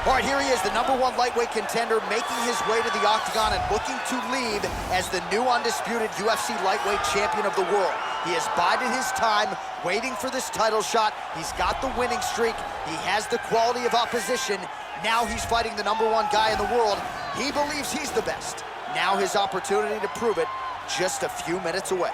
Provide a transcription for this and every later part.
All right, here he is, the #1 lightweight contender, making his way to the octagon and looking to lead as the new undisputed UFC lightweight champion of the world. He has bided his time, waiting for this title shot. He's got the winning streak. He has the quality of opposition. Now he's fighting the #1 guy in the world. He believes he's the best. Now his opportunity to prove it, just a few minutes away.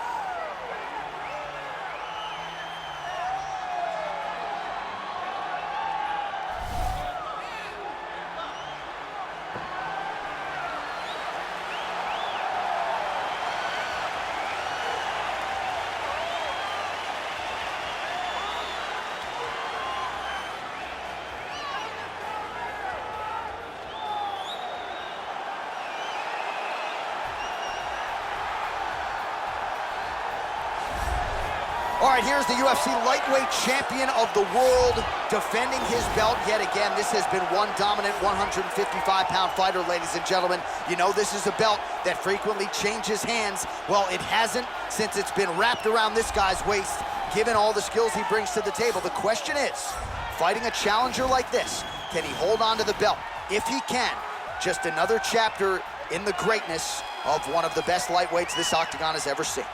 All right, here's the UFC lightweight champion of the world, defending his belt yet again. This has been one dominant 155-pound fighter, ladies and gentlemen. You know this is a belt that frequently changes hands. Well, it hasn't since it's been wrapped around this guy's waist, given all the skills he brings to the table. The question is, fighting a challenger like this, can he hold on to the belt? If he can, just another chapter in the greatness of one of the best lightweights this octagon has ever seen.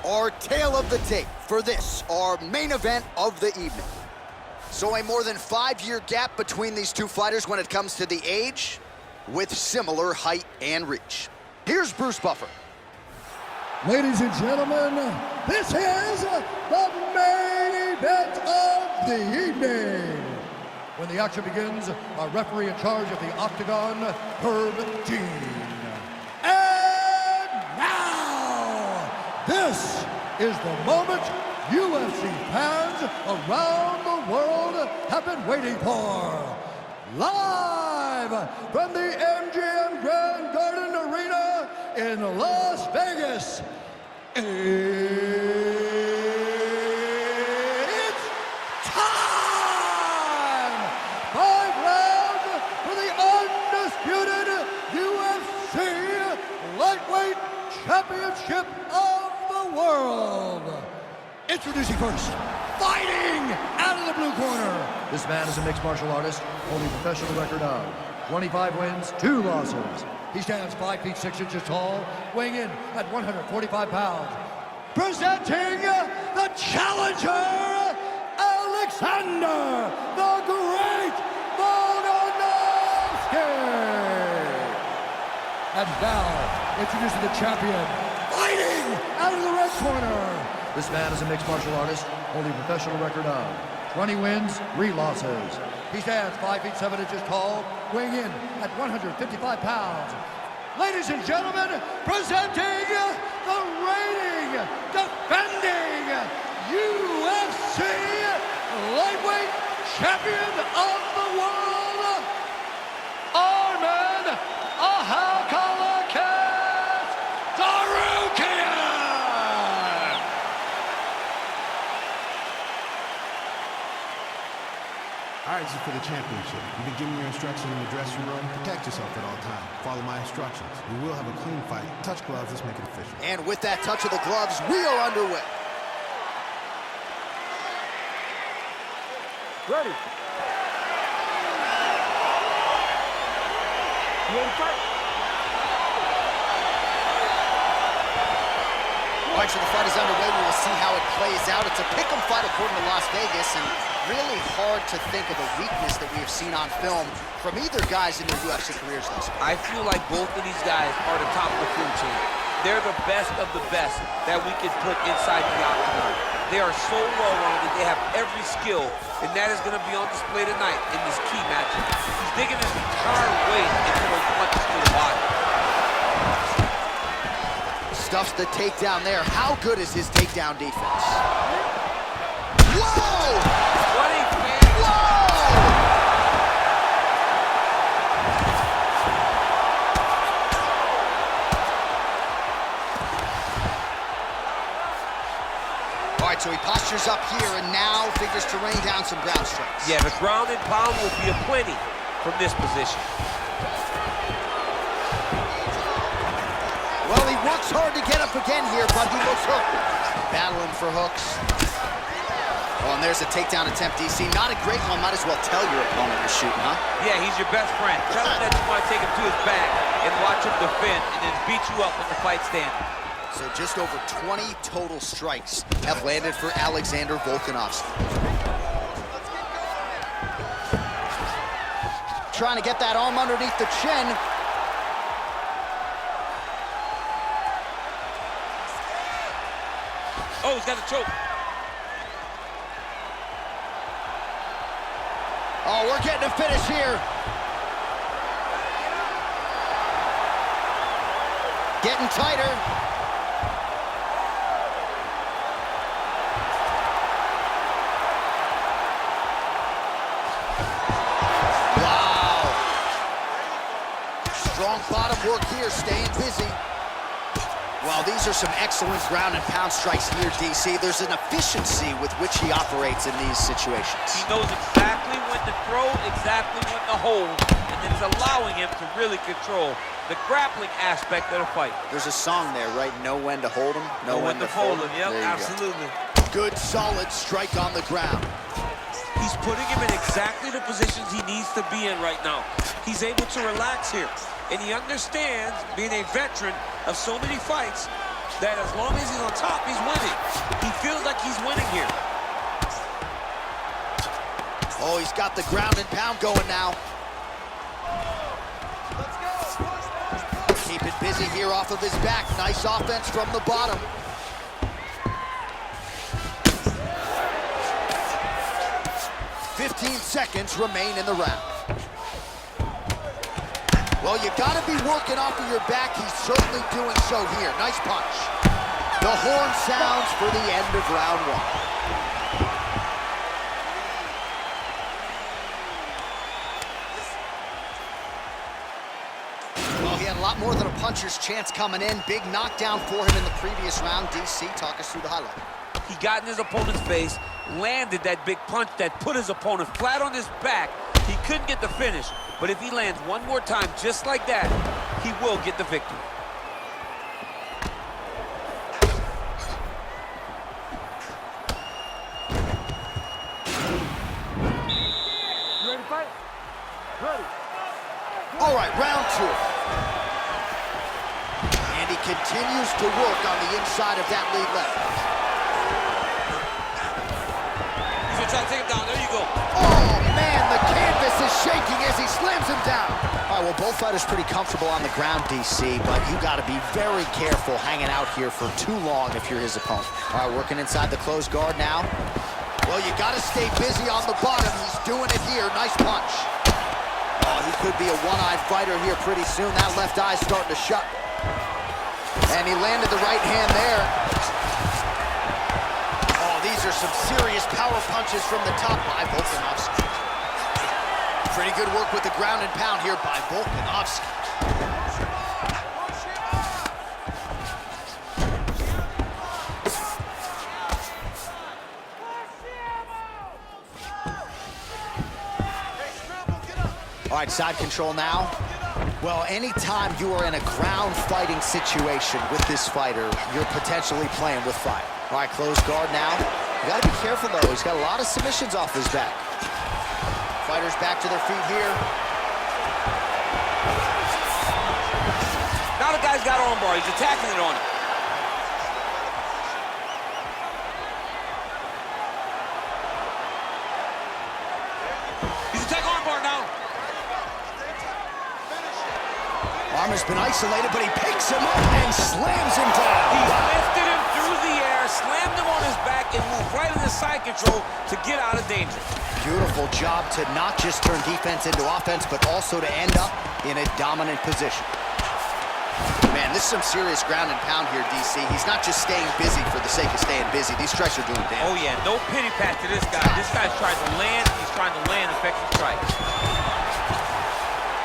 Our tale of the tape for this, our main event of the evening. So a more than 5-year gap between these two fighters when it comes to the age, with similar height and reach. Here's Bruce Buffer. Ladies and gentlemen, this is the main event of the evening. When the action begins, our referee in charge of the octagon, Herb Dean. This is the moment UFC fans around the world have been waiting for. Live from the MGM Grand Garden Arena in Las Vegas, it's time! 5 rounds for the undisputed UFC Lightweight Championship of world. Introducing first, fighting out of the blue corner. This man is a mixed martial artist, holding a professional record of 25 wins, 2 losses. He stands 5 feet 6 inches tall, weighing in at 145 pounds. Presenting the challenger, Alexander the Great Volkanovski. And now, introducing the champion, fighting out of the red corner. This man is a mixed martial artist, holding a professional record of 20 wins, 3 losses. He stands 5 feet 7 inches tall, weighing in at 155 pounds. Ladies and gentlemen, presenting the reigning, defending UFC lightweight champion of the world, Arman Tsarukyan. All right, this is for the championship. You've been giving your instructions in the dressing room. Protect yourself at all times. Follow my instructions. We will have a clean fight. Touch gloves. Let's make it official. And with that touch of the gloves, we are underway. Ready. You ready to fight? All right, so the fight is underway. We will see how it plays out. It's a pick'em fight according to Las Vegas, and really hard to think of a weakness that we have seen on film from either guys in their UFC careers thus far. I feel like both of these guys are the top of the food chain. They're the best of the best that we could put inside the octagon. They are so well-rounded. They have every skill, and that is going to be on display tonight in this key matchup. He's digging his entire weight into those punches to the body. Stuffs the takedown there. How good is his takedown defense? Whoa! What a man! All right, so he postures pressure's up here and now figures to rain down some ground strikes. Yeah, the ground and pound will be aplenty from this position. Well, he works hard to get up again here, but he looks hurt. Battling for hooks. Oh, and there's a takedown attempt, DC. Not a great one. Might as well tell your opponent you're shooting, huh? Yeah, he's your best friend. Tell him that you want to take him to his back and watch him defend and then beat you up when the fight's standing. So just over 20 total strikes have landed for Alexander Volkanovski. Trying to get that arm underneath the chin. Oh, he's got a choke. Oh, we're getting a finish here. Getting tighter. Wow. Strong bottom work here, staying busy. Well, these are some excellent ground and pound strikes here, DC. There's an efficiency with which he operates in these situations. He knows exactly when to throw, exactly when to hold, and then it's allowing him to really control the grappling aspect of the fight. There's a song there, right? Know when to hold him, know when to fold him. Yep, There you absolutely. go. Good, solid strike on the ground. He's putting him in exactly the positions he needs to be in right now. He's able to relax here. And he understands, being a veteran of so many fights, that as long as he's on top, he's winning. He feels like he's winning here. Oh, he's got the ground and pound going now. Keep it busy here off of his back. Nice offense from the bottom. "15 seconds remain in the round. Well, you gotta be working off of your back. He's certainly doing so here. Nice punch. The horn sounds for the end of round one. Well, he had a lot more than a puncher's chance coming in. Big knockdown for him in the previous round. DC, talk us through the highlight. He got in his opponent's face, landed that big punch that put his opponent flat on his back. He couldn't get the finish, but if he lands one more time just like that, he will get the victory. You ready to fight? Ready. All right, round two. And he continues to work on the inside of that lead left. He's gonna try to take him down. There you go. Oh, man, the canvas is shaking as he slams him down. All right, well, both fighters pretty comfortable on the ground, DC, but you got to be very careful hanging out here for too long if you're his opponent. All right, working inside the closed guard now. Well, you got to stay busy on the bottom. He's doing it here. Nice punch. Oh, he could be a one-eyed fighter here pretty soon. That left eye's starting to shut. And he landed the right hand there. Oh, these are some serious power punches from the top by Volkanovski. Pretty good work with the ground and pound here by Volkanovski. All right, side control now. Well, anytime you are in a ground fighting situation with this fighter, you're potentially playing with fire. All right, closed guard now. You gotta be careful though. He's got a lot of submissions off his back. Fighters back to their feet here. Now the guy's got arm bar. He's attacking it on him. He's attacking arm bar now. Arman's been isolated, but he picks him up and slams him down. He lifted him through the air, slammed him on his back, and moved right into side control to get out of danger. Beautiful job to not just turn defense into offense, but also to end up in a dominant position. Man, this is some serious ground and pound here, DC. He's not just staying busy for the sake of staying busy. These strikes are doing damage. Oh, yeah, no pity pat to this guy. This guy's trying to land. He's trying to land effective strikes.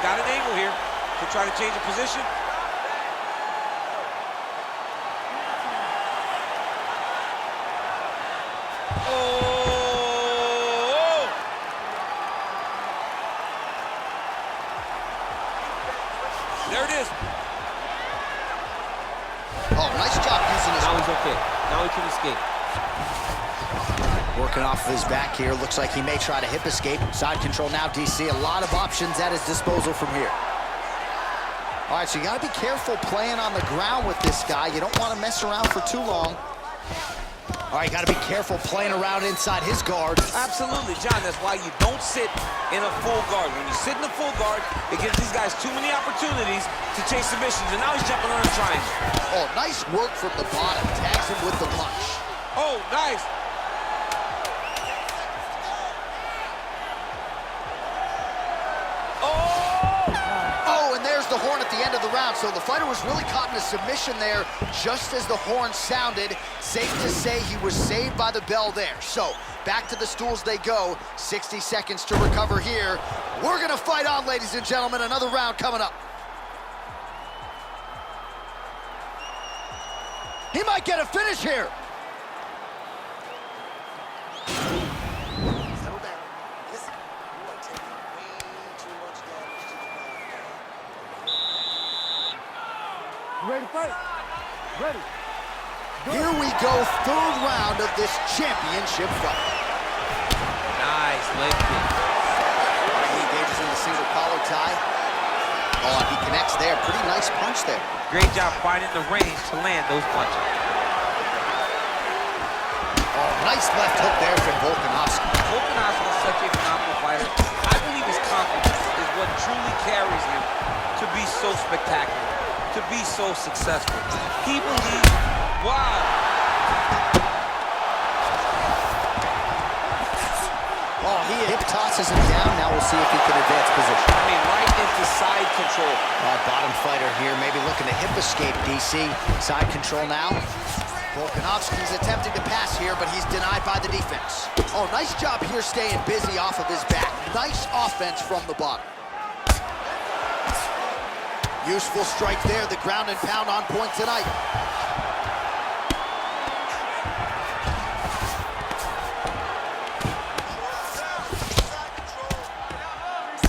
Got an angle here to try to change the position. There it is. Oh, nice job using his... Now he's okay. Now he can escape. Working off of his back here. Looks like he may try to hip escape. Side control now, DC. A lot of options at his disposal from here. All right, so you got to be careful playing on the ground with this guy. You don't want to mess around for too long. All right, got to be careful playing around inside his guard. Absolutely, John. That's why you don't sit in a full guard. When you sit in a full guard, it gives these guys too many opportunities to chase submissions. And now he's jumping on a triangle. Oh, nice work from the bottom. Tags him with the punch. Oh, nice. The horn at the end of the round, so the fighter was really caught in a submission there just as the horn sounded. Safe to say he was saved by the bell there. So back to the stools they go. 60 seconds to recover here. We're gonna fight on, ladies and gentlemen. Another round coming up. He might get a finish here. Ready to fight? Ready. Here we go, third round of this championship fight. Nice leg kick. He engages in the single collar tie. Oh, he connects there. Pretty nice punch there. Great job finding the range to land those punches. Oh, nice left hook there from Volkanovski. Volkanovski is such a phenomenal fighter. I believe his confidence is what truly carries him to be so spectacular, to be so successful. He believes, wow. Oh, he hip tosses him down. Now we'll see if he can advance position. I mean, right into side control. Bottom fighter here, maybe looking to hip escape, DC. Side control now. Volkanovski's attempting to pass here, but he's denied by the defense. Oh, nice job here staying busy off of his back. Nice offense from the bottom. Useful strike there, the ground and pound on point tonight.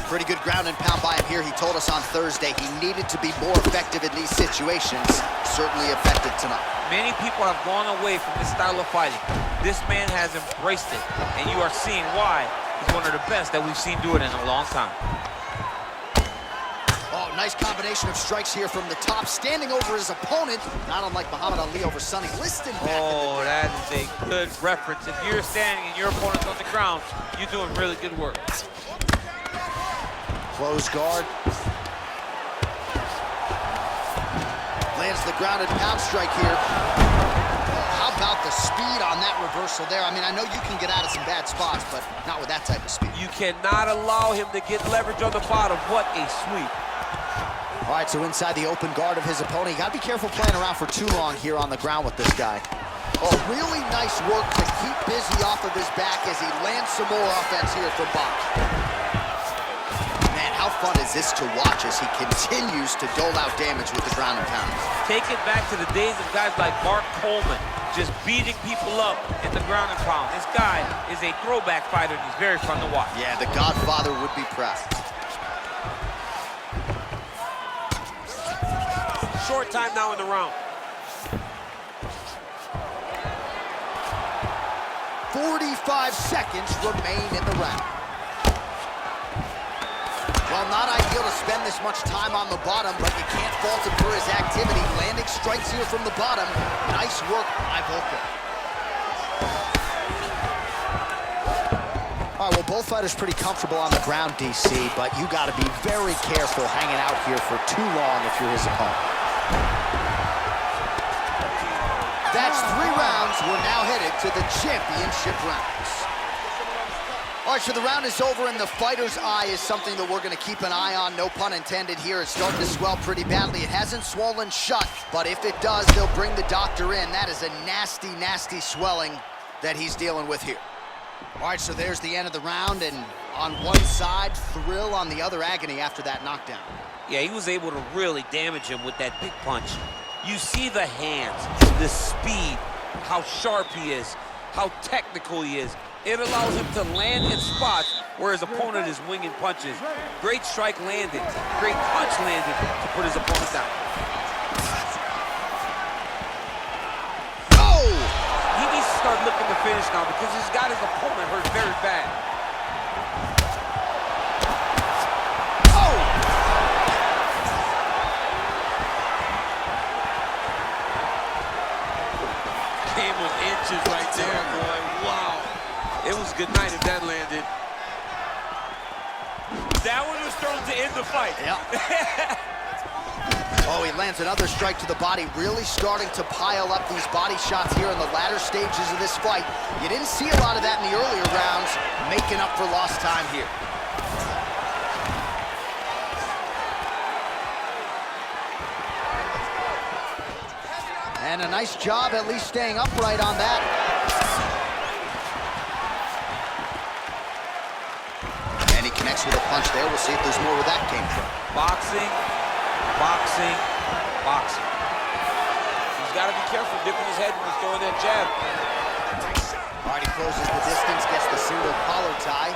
Pretty good ground and pound by him here. He told us on Thursday he needed to be more effective in these situations. Certainly effective tonight. Many people have gone away from this style of fighting. This man has embraced it, and you are seeing why he's one of the best that we've seen do it in a long time. Oh, nice combination of strikes here from the top, standing over his opponent, not unlike Muhammad Ali over Sonny Liston. Oh, that is a good reference. If you're standing and your opponent's on the ground, you're doing really good work. Close guard. Lands the ground and pound strike here. How about the speed on that reversal there? I mean, I know you can get out of some bad spots, but not with that type of speed. You cannot allow him to get leverage on the bottom. What a sweep. All right, so inside the open guard of his opponent. You gotta be careful playing around for too long here on the ground with this guy. Oh, really nice work to keep busy off of his back as he lands some more offense here from bottom. Man, how fun is this to watch as he continues to dole out damage with the ground and pound. Take it back to the days of guys like Mark Coleman, just beating people up in the ground and pound. This guy is a throwback fighter, and he's very fun to watch. Yeah, the Godfather would be proud. Short time now in the round. 45 seconds remain in the round. Well, not ideal to spend this much time on the bottom, but you can't fault him for his activity. Landing strikes here from the bottom. Nice work by Volka. All right, well, both fighters pretty comfortable on the ground, DC, but you got to be very careful hanging out here for too long if you're his opponent. That's 3 rounds. We're now headed to the championship rounds. All right, so the round is over, and the fighter's eye is something that we're going to keep an eye on, no pun intended here. It's starting to swell pretty badly. It hasn't swollen shut, but if it does, they'll bring the doctor in. That is a nasty, nasty swelling that he's dealing with here. All right, so there's the end of the round, and on one side, thrill, on the other, agony after that knockdown. Yeah, he was able to really damage him with that big punch. You see the hands, the speed, how sharp he is, how technical he is. It allows him to land in spots where his opponent is winging punches. Great strike landed, great punch landed to put his opponent down. Oh! He needs to start looking to finish now because he's got his opponent hurt very bad. Oh! Game of inches right there, boy. Wow. It was good night if that landed. That one was thrown to end the fight. Yeah. Oh, he lands another strike to the body, really starting to pile up these body shots here in the latter stages of this fight. You didn't see a lot of that in the earlier rounds, making up for lost time here. And a nice job at least staying upright on that. And he connects with a punch there. We'll see if there's more where that came from. Boxing, boxing, boxing. He's got to be careful dipping his head when he's throwing that jab. All right, he closes the distance, gets the single collar tie.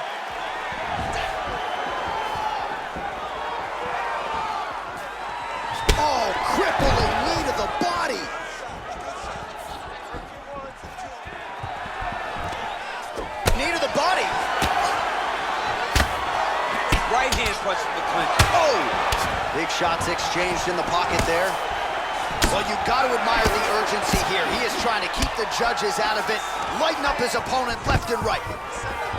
Oh, crippling knee to the body. Knee to the body. Right hand punch in the clinch. Oh! Big shots exchanged in the pocket there. Well, you've got to admire the urgency here. He is trying to keep the judges out of it, lighten up his opponent left and right.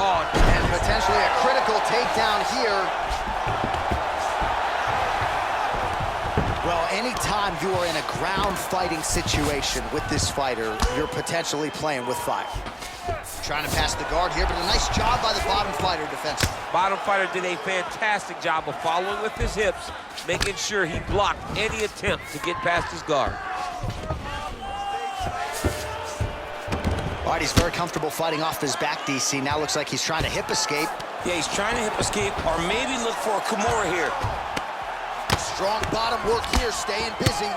Oh, and potentially a critical takedown here. Well, anytime you are in a ground fighting situation with this fighter, you're potentially playing with fire. Trying to pass the guard here, but a nice job by the bottom fighter defensively. Bottom fighter did a fantastic job of following with his hips, making sure he blocked any attempt to get past his guard. All right, he's very comfortable fighting off his back, DC. Now looks like he's trying to hip escape. Yeah, he's trying to hip escape or maybe look for a Kimura here. Strong bottom work here, staying busy.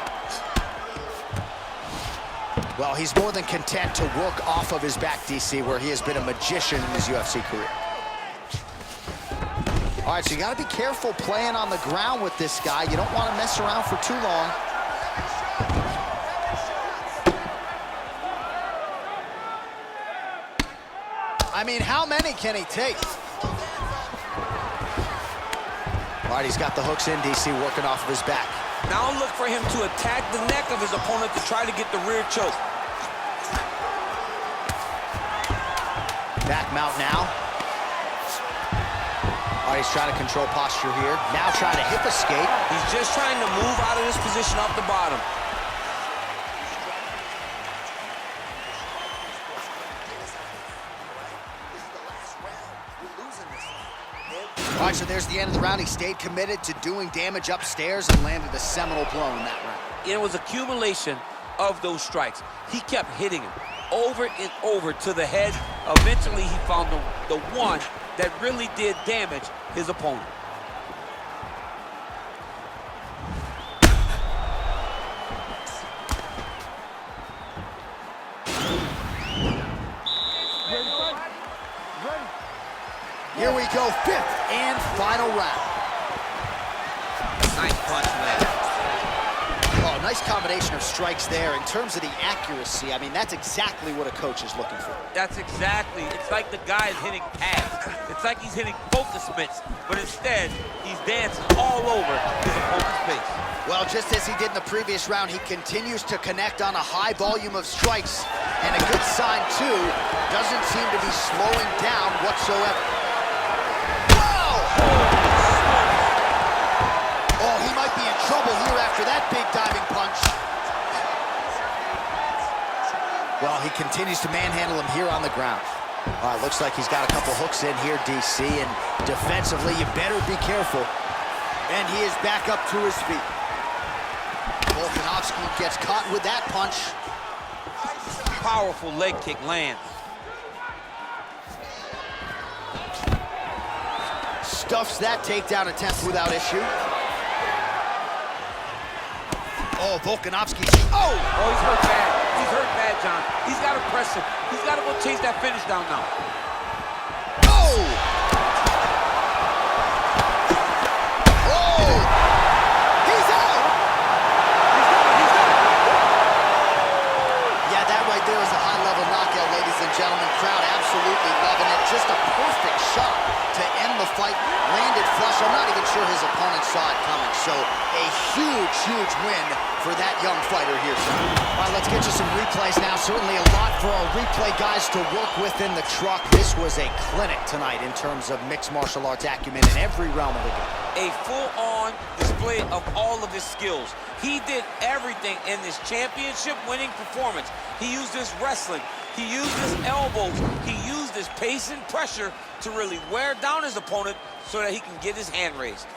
Well, he's more than content to work off of his back, DC, where he has been a magician in his UFC career. All right, so you got to be careful playing on the ground with this guy. You don't want to mess around for too long. I mean, how many can he take? All right, he's got the hooks in, DC, working off of his back. Now look for him to attack the neck of his opponent to try to get the rear choke. Back mount now. All right, he's trying to control posture here. Now trying to hip escape. He's just trying to move out of this position off the bottom. All right, so there's the end of the round. He stayed committed to doing damage upstairs and landed a seminal blow in that round. It was accumulation of those strikes. He kept hitting him over and over to the head. Eventually, he found the one that really did damage his opponent. Here we go, fifth and final round. Nice punch landed. Oh, nice combination of strikes there. In terms of the accuracy, I mean, that's exactly what a coach is looking for. That's exactly. It's like the guy is hitting pads. It's like he's hitting focus mitts, but instead, he's dancing all over his opponent's face. Well, just as he did in the previous round, he continues to connect on a high volume of strikes. And a good sign, too, doesn't seem to be slowing down whatsoever. Oh, he might be in trouble here after that big diving punch. Well, he continues to manhandle him here on the ground. All right, looks like he's got a couple hooks in here, DC, and defensively, you better be careful. And he is back up to his feet. Volkanovski gets caught with that punch. Powerful leg kick lands. Stuffs that takedown attempt without issue. Oh, Volkanovski. Oh! Oh, he's hurt bad. He's hurt bad, John. He's got to press him. He's got to go chase that finish down now. Oh! So a huge, huge win for that young fighter here, Sean. All right, let's get you some replays now. Certainly a lot for our replay guys to work with in the truck. This was a clinic tonight in terms of mixed martial arts acumen in every realm of the game. A full-on display of all of his skills. He did everything in this championship-winning performance. He used his wrestling. He used his elbows. He used his pace and pressure to really wear down his opponent so that he can get his hand raised.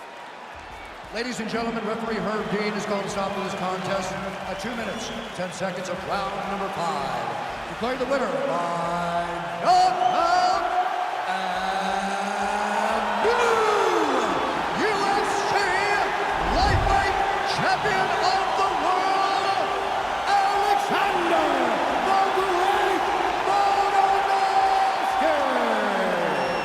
Ladies and gentlemen, referee Herb Dean has called a stop to this contest at 2 minutes, 10 seconds of round number 5. Declaring the winner by knockout and new UFC lightweight champion of the world, Alexander the Great Volkanovski.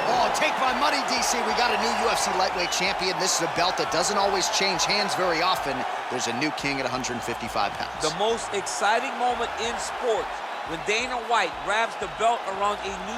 Oh, take my money, DC. We got a new UFC lightweight champion. This is a belt that doesn't always change hands very often. There's a new king at 155 pounds. The most exciting moment in sports when Dana White wraps the belt around a new